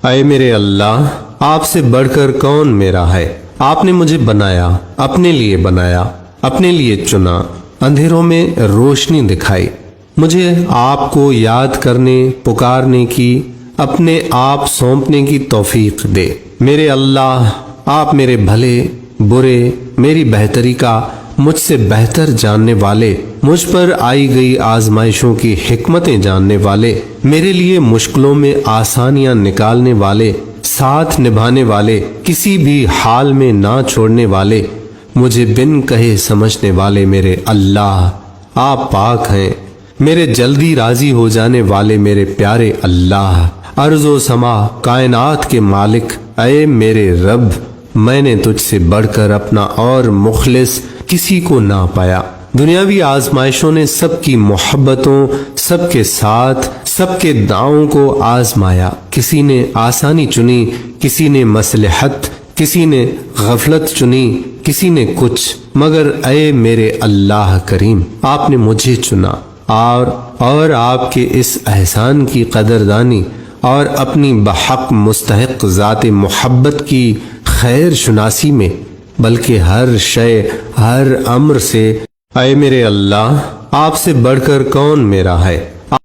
اے میرے اللہ، آپ سے بڑھ کر کون میرا ہے؟ آپ نے مجھے بنایا، اپنے لیے چنا، اندھیروں میں روشنی دکھائی، مجھے آپ کو یاد کرنے، پکارنے کی، اپنے آپ سونپنے کی توفیق دے۔ میرے اللہ، آپ میرے بھلے برے، میری بہتری کا مجھ سے بہتر جاننے والے، مجھ پر آئی گئی آزمائشوں کی حکمتیں جاننے والے، میرے لیے مشکلوں میں آسانیاں نکالنے والے، ساتھ نبھانے والے، کسی بھی حال میں نہ چھوڑنے والے، مجھے بن کہے سمجھنے والے میرے اللہ، آپ پاک ہیں۔ میرے جلدی راضی ہو جانے والے میرے پیارے اللہ، ارض و سما کائنات کے مالک، اے میرے رب، میں نے تجھ سے بڑھ کر اپنا اور مخلص کسی کو نہ پایا۔ دنیاوی آزمائشوں نے سب کی محبتوں، سب کے ساتھ، سب کے دعووں کو آزمایا، کسی نے آسانی چنی، کسی نے مصلحت، کسی نے غفلت چنی، کسی نے کچھ، مگر اے میرے اللہ کریم، آپ نے مجھے چنا، اور آپ کے اس احسان کی قدردانی اور اپنی بحق مستحق ذات محبت کی خیر شناسی میں، بلکہ ہر شے، ہر امر سے، اے میرے اللہ، آپ سے بڑھ کر کون میرا ہے؟